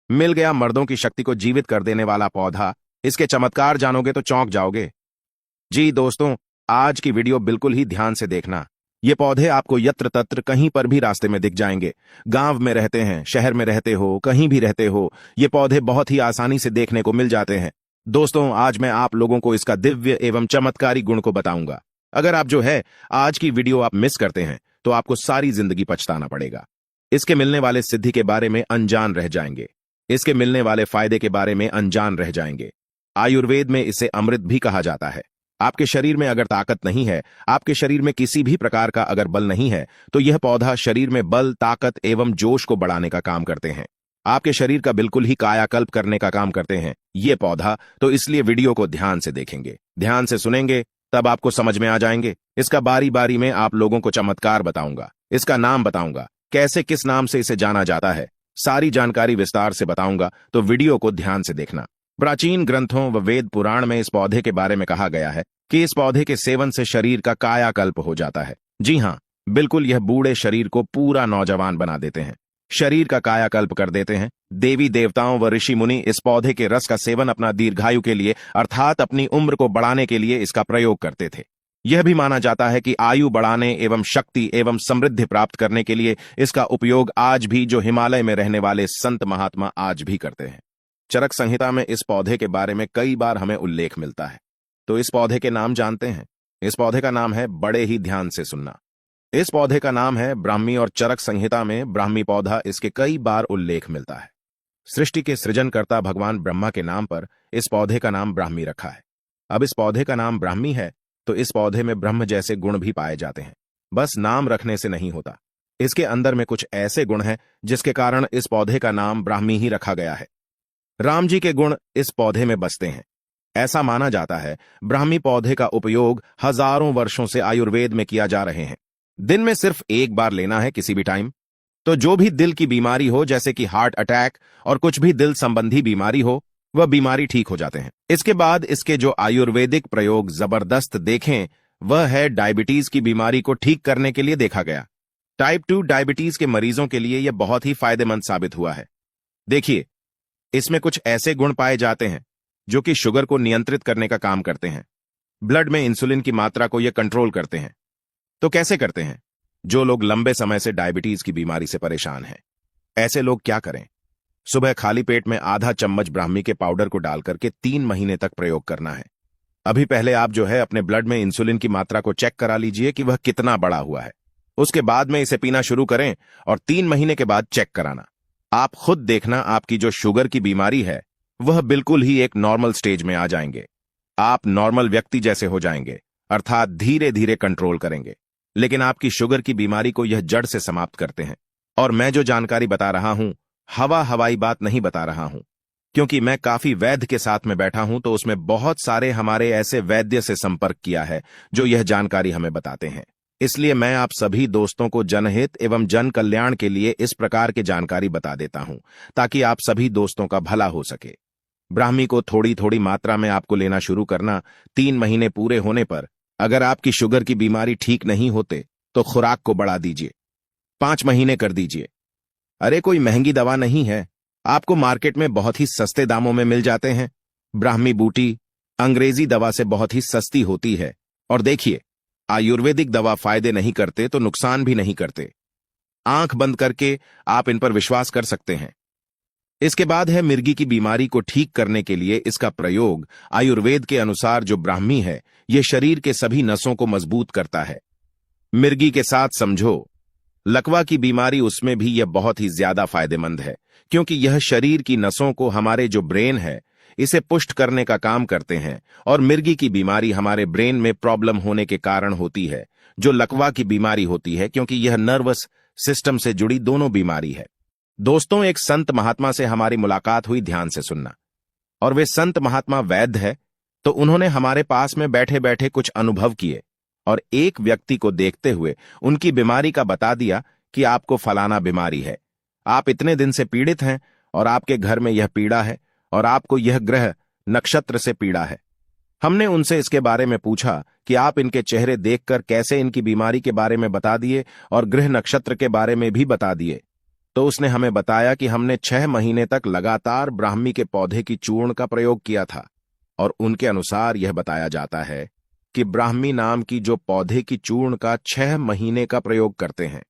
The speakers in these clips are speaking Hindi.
मिल गया मर्दों की शक्ति को जीवित कर देने वाला पौधा। इसके चमत्कार जानोगे तो चौंक जाओगे। जी दोस्तों, आज की वीडियो बिल्कुल ही ध्यान से देखना। ये पौधे आपको यत्र तत्र कहीं पर भी रास्ते में दिख जाएंगे। गांव में रहते हैं, शहर में रहते हो, कहीं भी रहते हो, ये पौधे बहुत ही आसानी से देखने को मिल जाते हैं। दोस्तों, आज मैं आप लोगों को इसका दिव्य एवं चमत्कारी गुण को बताऊंगा। अगर आप जो है आज की वीडियो आप मिस करते हैं तो आपको सारी जिंदगी पछताना पड़ेगा। इसके मिलने वाले सिद्धि के बारे में अनजान रह जाएंगे। इसके मिलने वाले फायदे के बारे में अनजान रह जाएंगे। आयुर्वेद में इसे अमृत भी कहा जाता है। आपके शरीर में अगर ताकत नहीं है, आपके शरीर में किसी भी प्रकार का अगर बल नहीं है, तो यह पौधा शरीर में बल, ताकत एवं जोश को बढ़ाने का काम करते हैं। आपके शरीर का बिल्कुल ही कायाकल्प करने का काम करते हैं ये पौधा। तो इसलिए वीडियो को ध्यान से देखेंगे, ध्यान से सुनेंगे, तब आपको समझ में आ जाएंगे। इसका बारी बारी में आप लोगों को चमत्कार बताऊंगा, इसका नाम बताऊंगा, कैसे किस नाम से इसे जाना जाता है, सारी जानकारी विस्तार से बताऊंगा। तो वीडियो को ध्यान से देखना। प्राचीन ग्रंथों व वेद पुराण में इस पौधे के बारे में कहा गया है कि इस पौधे के सेवन से शरीर का कायाकल्प हो जाता है। जी हां, बिल्कुल, यह बूढ़े शरीर को पूरा नौजवान बना देते हैं, शरीर का कायाकल्प कर देते हैं। देवी देवताओं व ऋषि मुनि इस पौधे के रस का सेवन अपना दीर्घायु के लिए अर्थात अपनी उम्र को बढ़ाने के लिए इसका प्रयोग करते थे। यह भी माना जाता है कि आयु बढ़ाने एवं शक्ति एवं समृद्धि प्राप्त करने के लिए इसका उपयोग आज भी जो हिमालय में रहने वाले संत महात्मा आज भी करते हैं। चरक संहिता में इस पौधे के बारे में कई बार हमें उल्लेख मिलता है। तो इस पौधे के नाम जानते हैं। इस पौधे का नाम है, बड़े ही ध्यान से सुनना, इस पौधे का नाम है ब्राह्मी और चरक संहिता में ब्राह्मी पौधा इसके कई बार उल्लेख मिलता है। सृष्टि के सृजनकर्ता भगवान ब्रह्मा के नाम पर इस पौधे का नाम ब्राह्मी रखा है। अब इस पौधे का नाम ब्राह्मी है तो इस पौधे में ब्रह्म जैसे गुण भी पाए जाते हैं। बस नाम रखने से नहीं होता, इसके अंदर में कुछ ऐसे गुण हैं जिसके कारण इस पौधे का नाम ब्राह्मी ही रखा गया है। राम जी के गुण इस पौधे में बसते हैं। ऐसा माना जाता है ब्राह्मी पौधे का उपयोग हजारों वर्षों से आयुर्वेद में किया जा रहे हैं। दिन में सिर्फ एक बार लेना है किसी भी टाइम। तो जो भी दिल की बीमारी हो, जैसे कि हार्ट अटैक और कुछ भी दिल संबंधी बीमारी हो, वह बीमारी ठीक हो जाते हैं। इसके बाद इसके जो आयुर्वेदिक प्रयोग जबरदस्त देखें वह है डायबिटीज की बीमारी को ठीक करने के लिए देखा गया। टाइप 2 डायबिटीज के मरीजों के लिए यह बहुत ही फायदेमंद साबित हुआ है। देखिए, इसमें कुछ ऐसे गुण पाए जाते हैं जो कि शुगर को नियंत्रित करने का काम करते हैं। ब्लड में इंसुलिन की मात्रा को यह कंट्रोल करते हैं। तो कैसे करते हैं? जो लोग लंबे समय से डायबिटीज की बीमारी से परेशान हैं, ऐसे लोग क्या करें? सुबह खाली पेट में आधा चम्मच ब्राह्मी के पाउडर को डालकर के 3 महीने तक प्रयोग करना है। अभी पहले आप जो है अपने ब्लड में इंसुलिन की मात्रा को चेक करा लीजिए कि वह कितना बढ़ा हुआ है। उसके बाद में इसे पीना शुरू करें और 3 महीने के बाद चेक कराना। आप खुद देखना, आपकी जो शुगर की बीमारी है वह बिल्कुल ही एक नॉर्मल स्टेज में आ जाएंगे। आप नॉर्मल व्यक्ति जैसे हो जाएंगे, अर्थात धीरे धीरे कंट्रोल करेंगे। लेकिन आपकी शुगर की बीमारी को यह जड़ से समाप्त करते हैं। और मैं जो जानकारी बता रहा हूं, हवाई बात नहीं बता रहा हूं, क्योंकि मैं काफी वैद्य के साथ में बैठा हूं, तो उसमें बहुत सारे हमारे ऐसे वैद्य से संपर्क किया है जो यह जानकारी हमें बताते हैं। इसलिए मैं आप सभी दोस्तों को जनहित एवं जन कल्याण के लिए इस प्रकार की जानकारी बता देता हूं, ताकि आप सभी दोस्तों का भला हो सके। ब्राह्मी को थोड़ी थोड़ी मात्रा में आपको लेना शुरू करना। 3 महीने पूरे होने पर अगर आपकी शुगर की बीमारी ठीक नहीं होते तो खुराक को बढ़ा दीजिए, 5 महीने कर दीजिए। अरे कोई महंगी दवा नहीं है, आपको मार्केट में बहुत ही सस्ते दामों में मिल जाते हैं। ब्राह्मी बूटी अंग्रेजी दवा से बहुत ही सस्ती होती है। और देखिए, आयुर्वेदिक दवा फायदे नहीं करते तो नुकसान भी नहीं करते। आंख बंद करके आप इन पर विश्वास कर सकते हैं। इसके बाद है मिर्गी की बीमारी को ठीक करने के लिए इसका प्रयोग। आयुर्वेद के अनुसार जो ब्राह्मी है यह शरीर के सभी नसों को मजबूत करता है। मिर्गी के साथ समझो लकवा की बीमारी, उसमें भी यह बहुत ही ज्यादा फायदेमंद है, क्योंकि यह शरीर की नसों को, हमारे जो ब्रेन है, इसे पुष्ट करने का काम करते हैं। और मिर्गी की बीमारी हमारे ब्रेन में प्रॉब्लम होने के कारण होती है, जो लकवा की बीमारी होती है, क्योंकि यह नर्वस सिस्टम से जुड़ी दोनों बीमारी है। दोस्तों, एक संत महात्मा से हमारी मुलाकात हुई, ध्यान से सुनना। और वे संत महात्मा वैद्य है, तो उन्होंने हमारे पास में बैठे बैठे कुछ अनुभव किए और एक व्यक्ति को देखते हुए उनकी बीमारी का बता दिया कि आपको फलाना बीमारी है, आप इतने दिन से पीड़ित हैं और आपके घर में यह पीड़ा है और आपको यह ग्रह नक्षत्र से पीड़ा है। हमने उनसे इसके बारे में पूछा कि आप इनके चेहरे देखकर कैसे इनकी बीमारी के बारे में बता दिए और ग्रह नक्षत्र के बारे में भी बता दिए। तो उसने हमें बताया कि हमने 6 महीने तक लगातार ब्राह्मी के पौधे की चूर्ण का प्रयोग किया था, और उनके अनुसार यह बताया जाता है कि ब्राह्मी नाम की जो पौधे की चूर्ण का 6 महीने का प्रयोग करते हैं।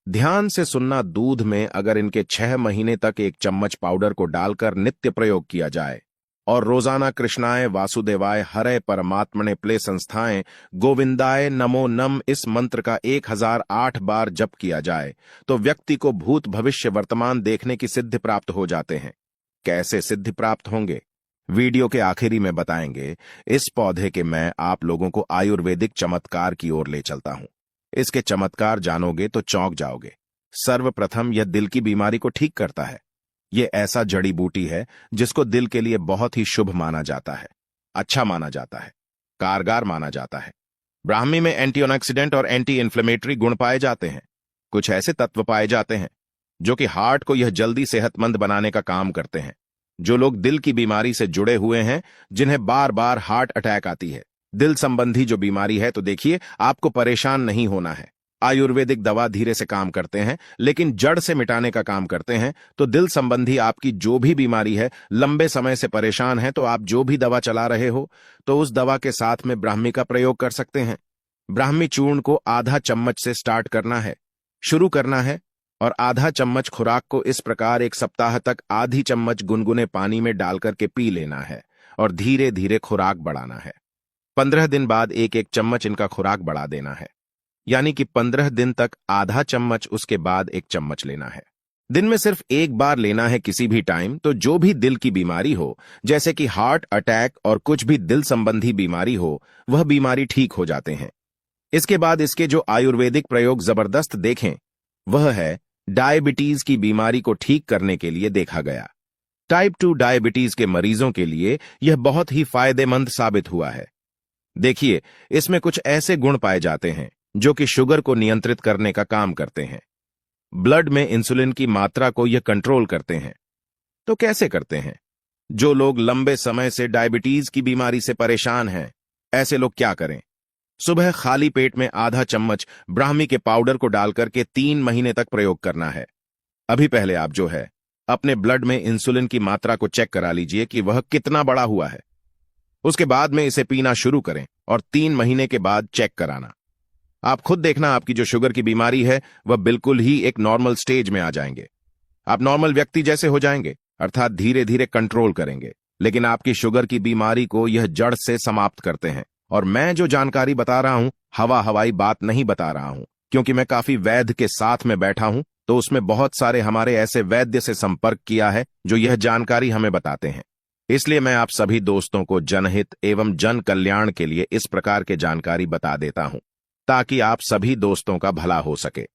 ध्यान से सुनना, दूध में अगर इनके 6 महीने तक 1 चम्मच पाउडर को डालकर नित्य प्रयोग किया जाए और रोजाना कृष्णाय वासुदेवाय हरे परमात्मने प्ले संस्थाएं गोविंदाय नमो नम इस मंत्र का 1008 बार जप किया जाए तो व्यक्ति को भूत भविष्य वर्तमान देखने की सिद्धि प्राप्त हो जाते हैं। कैसे सिद्धि प्राप्त होंगे, वीडियो के आखिरी में बताएंगे। इस पौधे के मैं आप लोगों को आयुर्वेदिक चमत्कार की ओर ले चलता हूं। इसके चमत्कार जानोगे तो चौंक जाओगे। सर्वप्रथम यह दिल की बीमारी को ठीक करता है। यह ऐसा जड़ी बूटी है जिसको दिल के लिए बहुत ही शुभ माना जाता है, अच्छा माना जाता है, कारगर माना जाता है। ब्राह्मी में एंटीऑक्सीडेंट और एंटी इन्फ्लेमेटरी गुण पाए जाते हैं। कुछ ऐसे तत्व पाए जाते हैं जो कि हार्ट को यह जल्दी सेहतमंद बनाने का काम करते हैं। जो लोग दिल की बीमारी से जुड़े हुए हैं, जिन्हें बार बार हार्ट अटैक आती है, दिल संबंधी जो बीमारी है, तो देखिए आपको परेशान नहीं होना है। आयुर्वेदिक दवा धीरे से काम करते हैं लेकिन जड़ से मिटाने का काम करते हैं। तो दिल संबंधी आपकी जो भी बीमारी है, लंबे समय से परेशान है, तो आप जो भी दवा चला रहे हो तो उस दवा के साथ में ब्राह्मी का प्रयोग कर सकते हैं। ब्राह्मी चूर्ण को आधा चम्मच से स्टार्ट करना है, शुरू करना है, और आधा चम्मच खुराक को इस प्रकार 1 सप्ताह तक आधी चम्मच गुनगुने पानी में डालकर के पी लेना है और धीरे धीरे खुराक बढ़ाना है। 15 दिन बाद 1-1 चम्मच इनका खुराक बढ़ा देना है, यानी कि 15 दिन तक आधा चम्मच, उसके बाद 1 चम्मच लेना है। दिन में सिर्फ 1 बार लेना है किसी भी टाइम। तो जो भी दिल की बीमारी हो, जैसे कि हार्ट अटैक और कुछ भी दिल संबंधी बीमारी हो, वह बीमारी ठीक हो जाते हैं। इसके बाद इसके जो आयुर्वेदिक प्रयोग जबरदस्त देखें, वह है डायबिटीज की बीमारी को ठीक करने के लिए देखा गया। टाइप 2 डायबिटीज के मरीजों के लिए यह बहुत ही फायदेमंद साबित हुआ है। देखिए, इसमें कुछ ऐसे गुण पाए जाते हैं जो कि शुगर को नियंत्रित करने का काम करते हैं। ब्लड में इंसुलिन की मात्रा को यह कंट्रोल करते हैं। तो कैसे करते हैं? जो लोग लंबे समय से डायबिटीज की बीमारी से परेशान हैं, ऐसे लोग क्या करें? सुबह खाली पेट में आधा चम्मच ब्राह्मी के पाउडर को डालकर के 3 महीने तक प्रयोग करना है। अभी पहले आप जो है अपने ब्लड में इंसुलिन की मात्रा को चेक करा लीजिए कि वह कितना बड़ा हुआ है। उसके बाद में इसे पीना शुरू करें और 3 महीने के बाद चेक कराना। आप खुद देखना, आपकी जो शुगर की बीमारी है वह बिल्कुल ही एक नॉर्मल स्टेज में आ जाएंगे। आप नॉर्मल व्यक्ति जैसे हो जाएंगे, अर्थात धीरे धीरे कंट्रोल करेंगे। लेकिन आपकी शुगर की बीमारी को यह जड़ से समाप्त करते हैं। और मैं जो जानकारी बता रहा हूं, हवाई बात नहीं बता रहा हूं, क्योंकि मैं काफी वैद्य के साथ में बैठा हूं, तो उसमें बहुत सारे हमारे ऐसे वैद्य से संपर्क किया है जो यह जानकारी हमें बताते हैं। इसलिए मैं आप सभी दोस्तों को जनहित एवं जन कल्याण के लिए इस प्रकार के जानकारी बता देता हूं, ताकि आप सभी दोस्तों का भला हो सके।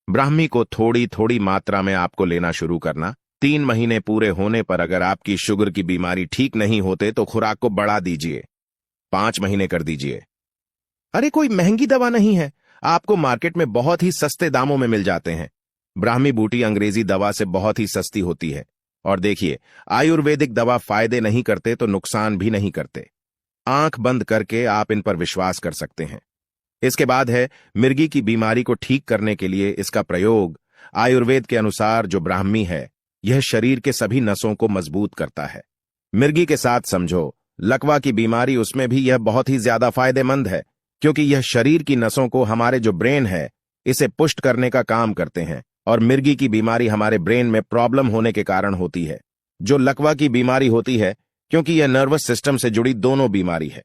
ब्राह्मी को थोड़ी थोड़ी मात्रा में आपको लेना शुरू करना। 3 महीने पूरे होने पर अगर आपकी शुगर की बीमारी ठीक नहीं होते तो खुराक को बढ़ा दीजिए, 5 महीने कर दीजिए। अरे कोई महंगी दवा नहीं है, आपको मार्केट में बहुत ही सस्ते दामों में मिल जाते हैं। ब्राह्मी बूटी अंग्रेजी दवा से बहुत ही सस्ती होती है। और देखिए, आयुर्वेदिक दवा फायदे नहीं करते तो नुकसान भी नहीं करते। आंख बंद करके आप इन पर विश्वास कर सकते हैं। इसके बाद है मिर्गी की बीमारी को ठीक करने के लिए इसका प्रयोग। आयुर्वेद के अनुसार जो ब्राह्मी है, यह शरीर के सभी नसों को मजबूत करता है। मिर्गी के साथ समझो लकवा की बीमारी, उसमें भी यह बहुत ही ज्यादा फायदेमंद है, क्योंकि यह शरीर की नसों को, हमारे जो ब्रेन है, इसे पुष्ट करने का काम करते हैं। और मिर्गी की बीमारी हमारे ब्रेन में प्रॉब्लम होने के कारण होती है। जो लकवा की बीमारी होती है, क्योंकि यह नर्वस सिस्टम से जुड़ी दोनों बीमारी है।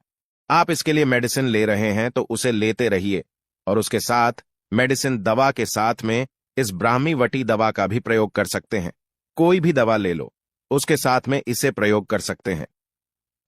आप इसके लिए मेडिसिन ले रहे हैं तो उसे लेते रहिए, और उसके साथ मेडिसिन दवा के साथ में इस ब्राह्मी वटी दवा का भी प्रयोग कर सकते हैं। कोई भी दवा ले लो, उसके साथ में इसे प्रयोग कर सकते हैं।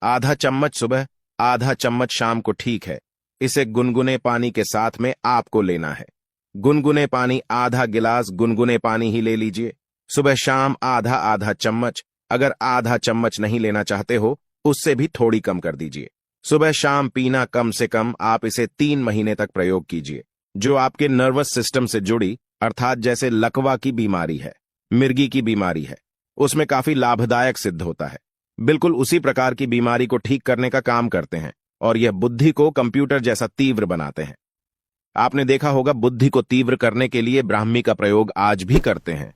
आधा चम्मच सुबह, आधा चम्मच शाम को ठीक है। इसे गुनगुने पानी के साथ में आपको लेना है। गुनगुने पानी, आधा गिलास गुनगुने पानी ही ले लीजिए। सुबह शाम आधा आधा चम्मच। अगर आधा चम्मच नहीं लेना चाहते हो, उससे भी थोड़ी कम कर दीजिए। सुबह शाम पीना, कम से कम आप इसे 3 महीने तक प्रयोग कीजिए। जो आपके नर्वस सिस्टम से जुड़ी, अर्थात जैसे लकवा की बीमारी है, मिर्गी की बीमारी है, उसमें काफी लाभदायक सिद्ध होता है। बिल्कुल उसी प्रकार की बीमारी को ठीक करने का काम करते हैं, और यह बुद्धि को कंप्यूटर जैसा तीव्र बनाते हैं। आपने देखा होगा बुद्धि को तीव्र करने के लिए ब्राह्मी का प्रयोग आज भी करते हैं।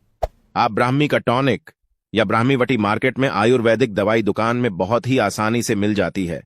आप ब्राह्मी का टॉनिक या ब्राह्मीवटी मार्केट में आयुर्वेदिक दवाई दुकान में बहुत ही आसानी से मिल जाती है।